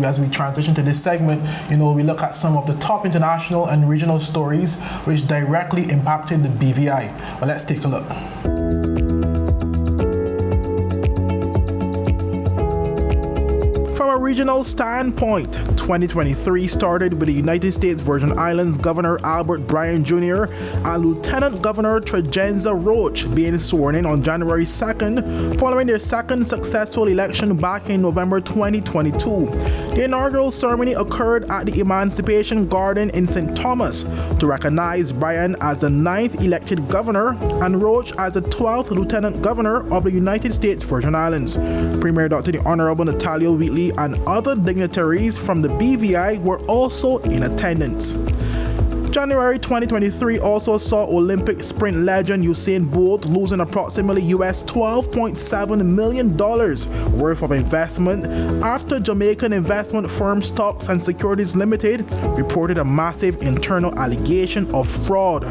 As we transition to this segment, we look at some of the top international and regional stories which directly impacted the BVI. But let's take a look. From a regional standpoint, 2023 started with the United States Virgin Islands Governor Albert Bryan Jr. and Lieutenant Governor Tregenza Roach being sworn in on January 2nd, following their second successful election back in November 2022. The inaugural ceremony occurred at the Emancipation Garden in St. Thomas to recognize Bryan as the 9th elected governor and Roach as the 12th Lieutenant Governor of the United States Virgin Islands. Premier Dr. the Honorable Natalia Wheatley and other dignitaries from the BVI were also in attendance. January 2023 also saw Olympic sprint legend Usain Bolt losing approximately US $12.7 million worth of investment after Jamaican investment firm Stocks and Securities Limited reported a massive internal allegation of fraud.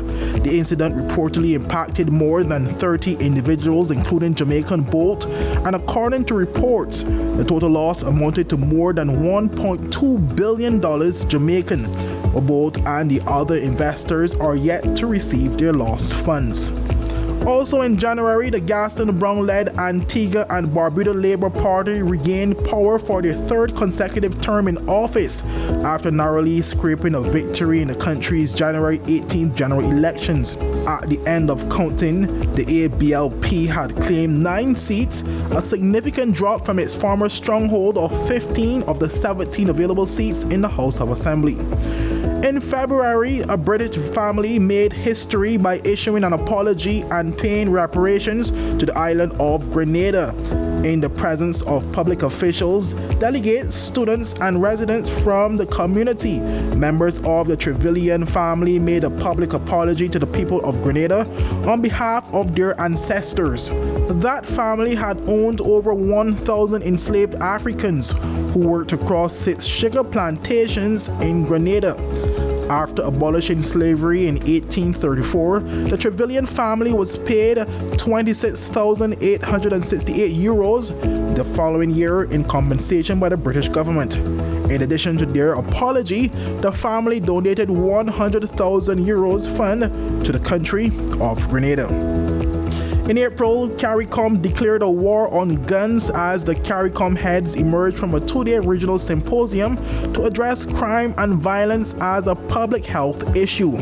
The incident reportedly impacted more than 30 individuals, including Jamaican Bolt, and according to reports, the total loss amounted to more than $1.2 billion Jamaican. Bolt and the other investors are yet to receive their lost funds. Also in January, the Gaston Brown-led Antigua and Barbuda Labour Party regained power for their third consecutive term in office after narrowly scraping a victory in the country's January 18th general elections. At the end of counting, the ABLP had claimed 9 seats, a significant drop from its former stronghold of 15 of the 17 available seats in the House of Assembly. In February, a British family made history by issuing an apology and paying reparations to the island of Grenada. In the presence of public officials, delegates, students, and residents from the community, members of the Trevelyan family made a public apology to the people of Grenada on behalf of their ancestors. That family had owned over 1,000 enslaved Africans who worked across 6 sugar plantations in Grenada. After abolishing slavery in 1834, the Trevelyan family was paid €26,868 the following year in compensation by the British government. In addition to their apology, the family donated €100,000 fund to the country of Grenada. In April, CARICOM declared a war on guns as the CARICOM heads emerged from a 2-day regional symposium to address crime and violence as a public health issue.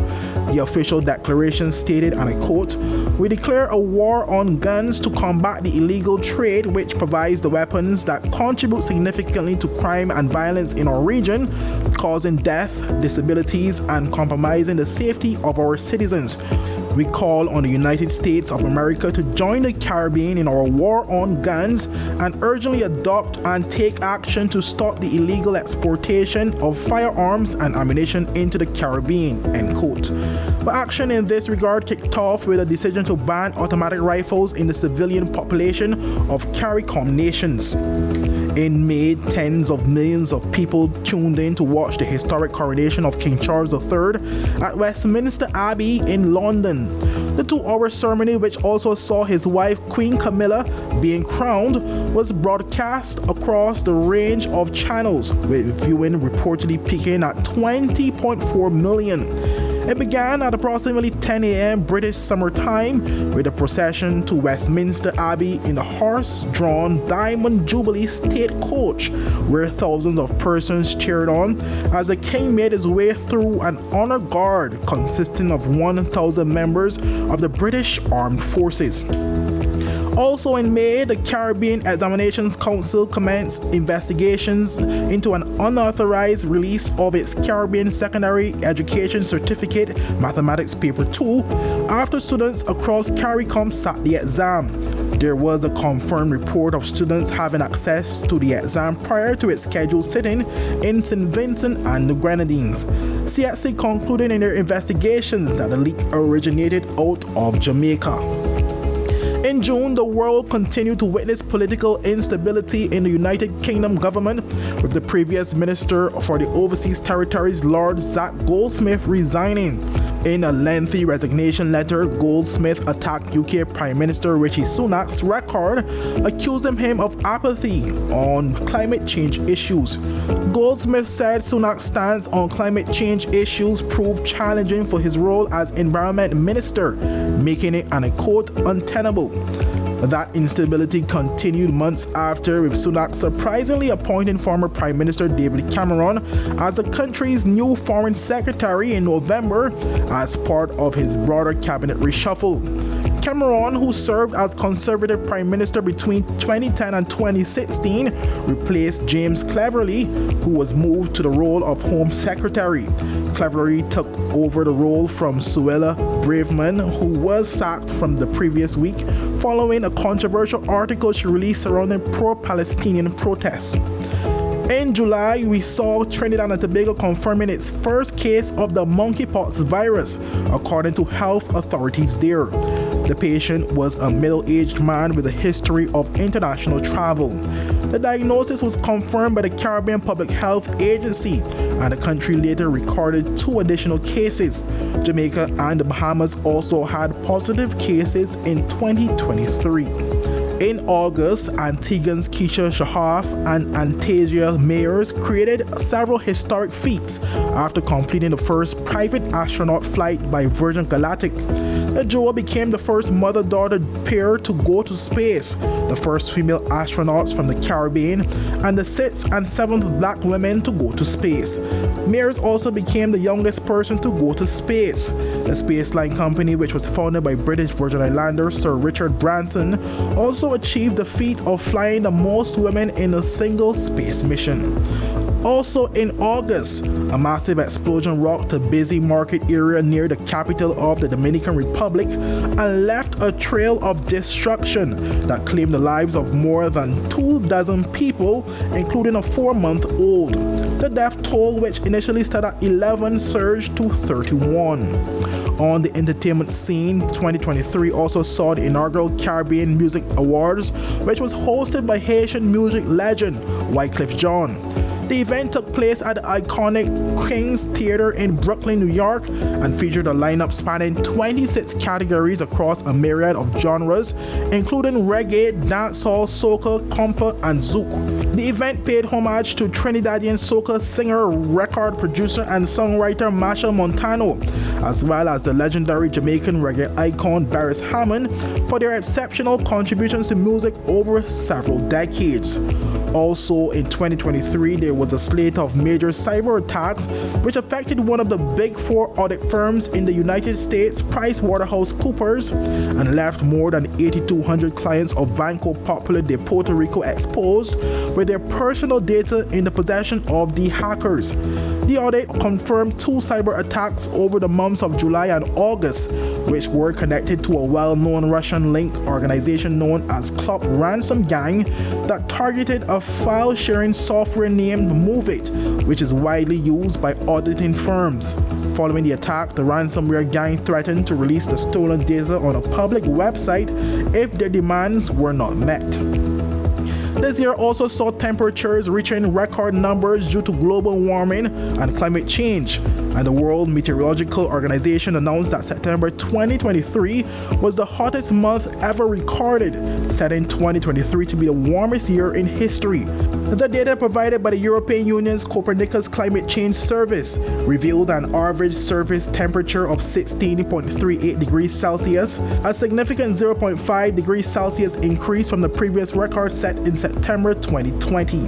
The official declaration stated, and I quote, "We declare a war on guns to combat the illegal trade which provides the weapons that contribute significantly to crime and violence in our region, causing death, disabilities, and compromising the safety of our citizens. We call on the United States of America to join the Caribbean in our war on guns and urgently adopt and take action to stop the illegal exportation of firearms and ammunition into the Caribbean," end quote. But action in this regard kicked off with a decision to ban automatic rifles in the civilian population of CARICOM nations. In May, tens of millions of people tuned in to watch the historic coronation of King Charles III at Westminster Abbey in London. The 2-hour ceremony, which also saw his wife Queen Camilla being crowned, was broadcast across the range of channels, with viewing reportedly peaking at 20.4 million. It began at approximately 10 a.m. British Summer Time with a procession to Westminster Abbey in the horse-drawn Diamond Jubilee State Coach, where thousands of persons cheered on as the King made his way through an honor guard consisting of 1,000 members of the British Armed Forces. Also in May, the Caribbean Examinations Council commenced investigations into an unauthorized release of its Caribbean Secondary Education Certificate Mathematics Paper 2 after students across CARICOM sat the exam. There was a confirmed report of students having access to the exam prior to its scheduled sitting in St. Vincent and the Grenadines. CXC concluded in their investigations that the leak originated out of Jamaica. In June, the world continued to witness political instability in the United Kingdom government, with the previous Minister for the Overseas Territories, Lord Zach Goldsmith, resigning. In a lengthy resignation letter, Goldsmith attacked UK Prime Minister Rishi Sunak's record, accusing him of apathy on climate change issues. Goldsmith said Sunak's stance on climate change issues proved challenging for his role as Environment Minister, making it, and I quote, untenable. That instability continued months after, with Sunak surprisingly appointing former Prime Minister David Cameron as the country's new Foreign Secretary in November as part of his broader cabinet reshuffle. Cameron, who served as Conservative Prime Minister between 2010 and 2016, replaced James Cleverly, who was moved to the role of Home Secretary. Cleverly took over the role from Suella Braverman, who was sacked from the previous week following a controversial article she released surrounding pro-Palestinian protests. In July, we saw Trinidad and Tobago confirming its first case of the monkeypox virus, according to health authorities there. The patient was a middle-aged man with a history of international travel. The diagnosis was confirmed by the Caribbean Public Health Agency, and the country later recorded 2 additional cases. Jamaica and the Bahamas also had positive cases in 2023. In August, Antiguans Keisha Shahaf and Antasia Mayers created several historic feats after completing the first private astronaut flight by Virgin Galactic. The duo became the first mother-daughter pair to go to space, the first female astronauts from the Caribbean, and the 6th and 7th black women to go to space. Mayers also became the youngest person to go to space. The Spaceline company, which was founded by British Virgin Islander Sir Richard Branson, also achieved the feat of flying the most women in a single space mission. Also in August, a massive explosion rocked the busy market area near the capital of the Dominican Republic and left a trail of destruction that claimed the lives of more than 24 people, including a 4-month-old. The death toll, which initially started at 11, surged to 31. On the entertainment scene, 2023 also saw the inaugural Caribbean Music Awards, which was hosted by Haitian music legend Wyclef Jean. The event took place at the iconic King's Theater in Brooklyn, New York, and featured a lineup spanning 26 categories across a myriad of genres, including reggae, dancehall, soca, compa, and zouk. The event paid homage to Trinidadian soca singer, record producer, and songwriter Machel Montano, as well as the legendary Jamaican reggae icon Beres Hammond, for their exceptional contributions to music over several decades. Also in 2023, there was a slate of major cyber attacks which affected one of the big 4 audit firms in the United States, PricewaterhouseCoopers, and left more than 8,200 clients of Banco Popular de Puerto Rico exposed with their personal data in the possession of the hackers. The audit confirmed 2 cyber attacks over the months of July and August, which were connected to a well-known Russian-linked organization known as Club Ransom Gang that targeted a file-sharing software named MoveIt, which is widely used by auditing firms. Following the attack, the ransomware gang threatened to release the stolen data on a public website if their demands were not met. This year also saw temperatures reaching record numbers due to global warming and climate change, and the World Meteorological Organization announced that September 2023 was the hottest month ever recorded, setting 2023 to be the warmest year in history. The data provided by the European Union's Copernicus Climate Change Service revealed an average surface temperature of 16.38 degrees Celsius, a significant 0.5 degrees Celsius increase from the previous record set in September 2020.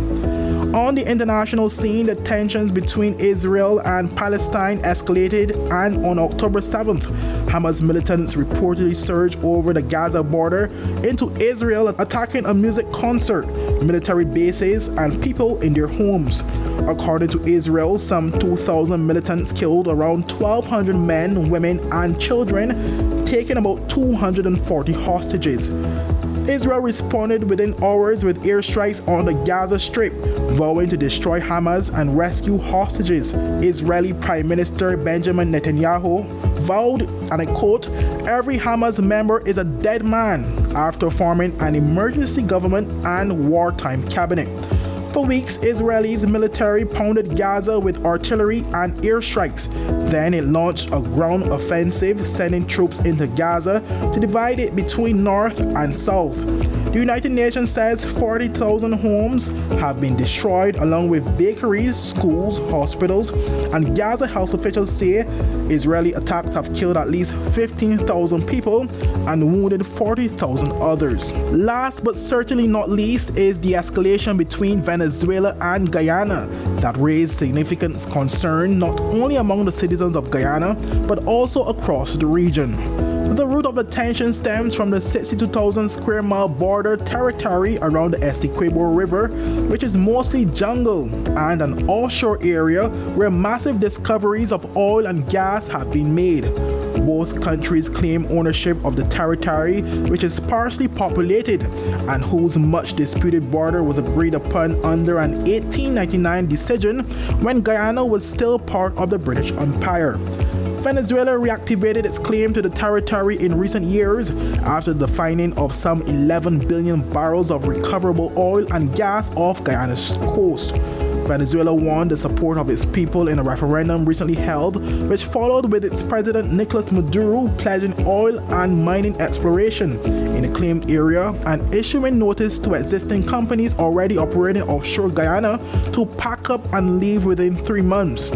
On the international scene, the tensions between Israel and Palestine escalated, and on October 7th, Hamas militants reportedly surged over the Gaza border into Israel, attacking a music concert, military bases, and people in their homes. According to Israel, some 2,000 militants killed around 1,200 men, women, and children, taking about 240 hostages. Israel responded within hours with airstrikes on the Gaza Strip, vowing to destroy Hamas and rescue hostages. Israeli Prime Minister Benjamin Netanyahu vowed, and I quote, "Every Hamas member is a dead man," after forming an emergency government and wartime cabinet. For weeks, Israel's military pounded Gaza with artillery and airstrikes, Then it launched a ground offensive, sending troops into Gaza to divide it between north and south. The United Nations says 40,000 homes have been destroyed, along with bakeries, schools, hospitals, and Gaza health officials say Israeli attacks have killed at least 15,000 people and wounded 40,000 others. Last but certainly not least is the escalation between Venezuela and Guyana that raised significant concern not only among the citizens of Guyana but also across the region. The root of the tension stems from the 62,000 square mile border territory around the Essequibo River, which is mostly jungle and an offshore area where massive discoveries of oil and gas have been made. Both countries claim ownership of the territory, which is sparsely populated and whose much disputed border was agreed upon under an 1899 decision when Guyana was still part of the British Empire. Venezuela reactivated its claim to the territory in recent years after the finding of some 11 billion barrels of recoverable oil and gas off Guyana's coast. Venezuela won the support of its people in a referendum recently held, which followed with its president Nicolas Maduro pledging oil and mining exploration in the claimed area and issuing notice to existing companies already operating offshore Guyana to pack up and leave within 3 months.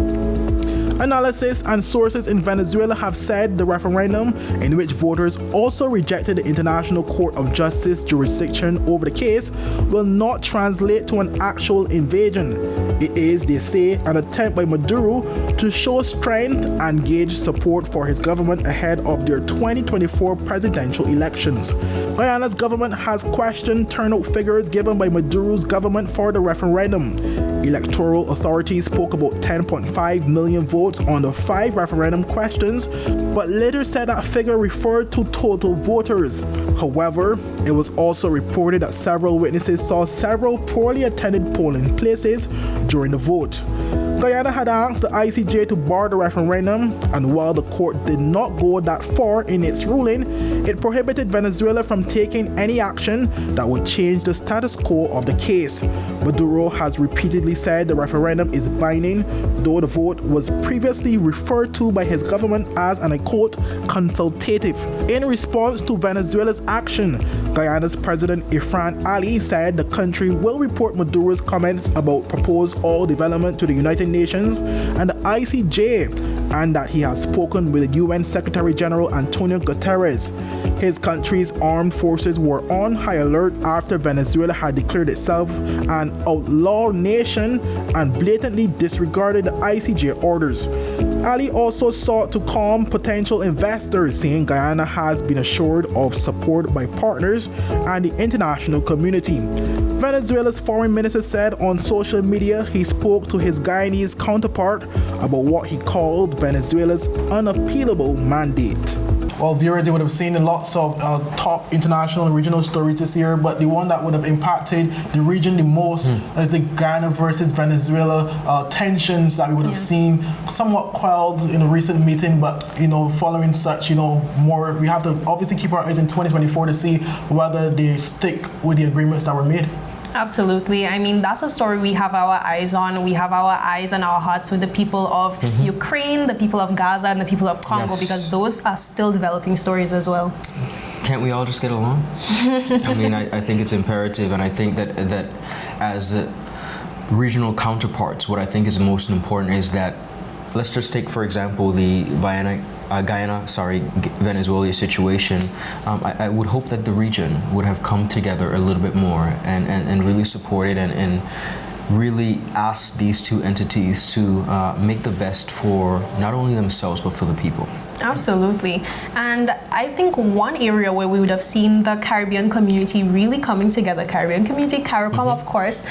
Analysis and sources in Venezuela have said the referendum, in which voters also rejected the International Court of Justice jurisdiction over the case, will not translate to an actual invasion. It is, they say, an attempt by Maduro to show strength and gauge support for his government ahead of their 2024 presidential elections. Guyana's government has questioned turnout figures given by Maduro's government for the referendum. Electoral authorities spoke about 10.5 million votes on the 5 referendum questions, but later said that figure referred to total voters. However, it was also reported that several witnesses saw several poorly attended polling places during the vote. Guyana had asked the ICJ to bar the referendum, and while the court did not go that far in its ruling, it prohibited Venezuela from taking any action that would change the status quo of the case. Maduro has repeatedly said the referendum is binding, though the vote was previously referred to by his government as, and I quote, consultative. In response to Venezuela's action, Guyana's President Irfan Ali said the country will report Maduro's comments about proposed oil development to the United Nations and the ICJ, and that he has spoken with the UN Secretary General Antonio Guterres. His country's armed forces were on high alert after Venezuela had declared itself an outlaw nation and blatantly disregarded the ICJ orders. Ali also sought to calm potential investors, saying Guyana has been assured of support by partners and the international community. Venezuela's foreign minister said on social media he spoke to his Guyanese counterpart about what he called Venezuela's unappealable mandate. Well, viewers, you would have seen lots of top international and regional stories this year, but the one that would have impacted the region the most is the Guyana versus Venezuela tensions that we would have seen somewhat quelled in a recent meeting, but, following such, more, we have to obviously keep our eyes in 2024 to see whether they stick with the agreements that were made. Absolutely. I mean, that's a story we have our eyes on. We have our eyes and our hearts with the people of Ukraine, the people of Gaza, and the people of Congo, because those are still developing stories as well. Can't we all just get along? I mean, I think it's imperative, and I think that as regional counterparts, what I think is most important is that, let's just take, for example, the Venezuela situation. I would hope that the region would have come together a little bit more and really supported and really asked these two entities to make the best for not only themselves but for the people. Absolutely. And I think one area where we would have seen the Caribbean community really coming together, Caribbean community, CARICOM, of course,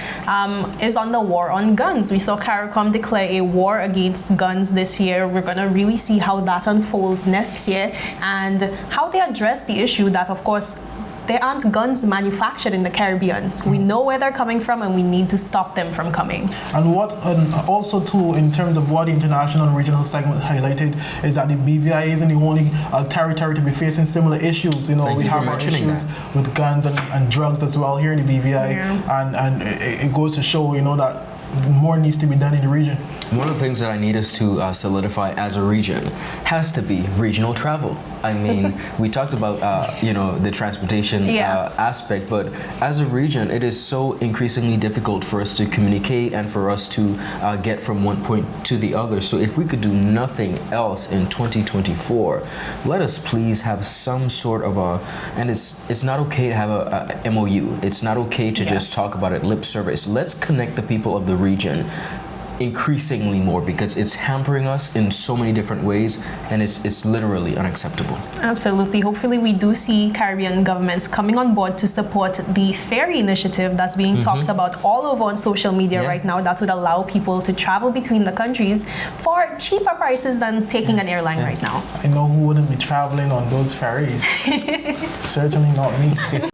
is on the war on guns. We saw CARICOM declare a war against guns this year. We're going to really see how that unfolds next year and how they address the issue that, of course, there aren't guns manufactured in the Caribbean. We know where they're coming from, and we need to stop them from coming. And also too, in terms of what the international and regional segment highlighted, is that the BVI isn't the only territory to be facing similar issues. We have our issues with guns and drugs as well here in the BVI, and it goes to show, that more needs to be done in the region. One of the things that I need us to solidify as a region has to be regional travel. I mean, we talked about the transportation aspect, but as a region, it is so increasingly difficult for us to communicate and for us to get from one point to the other. So if we could do nothing else in 2024, let us please have some sort of and it's not okay to have a MOU. It's not okay to just talk about it lip service. Let's connect the people of the region increasingly more, because it's hampering us in so many different ways, and it's literally unacceptable. Absolutely. Hopefully we do see Caribbean governments coming on board to support the ferry initiative that's being talked about all over on social media right now, that would allow people to travel between the countries for cheaper prices than taking an airline right now. I know who wouldn't be traveling on those ferries. Certainly not me.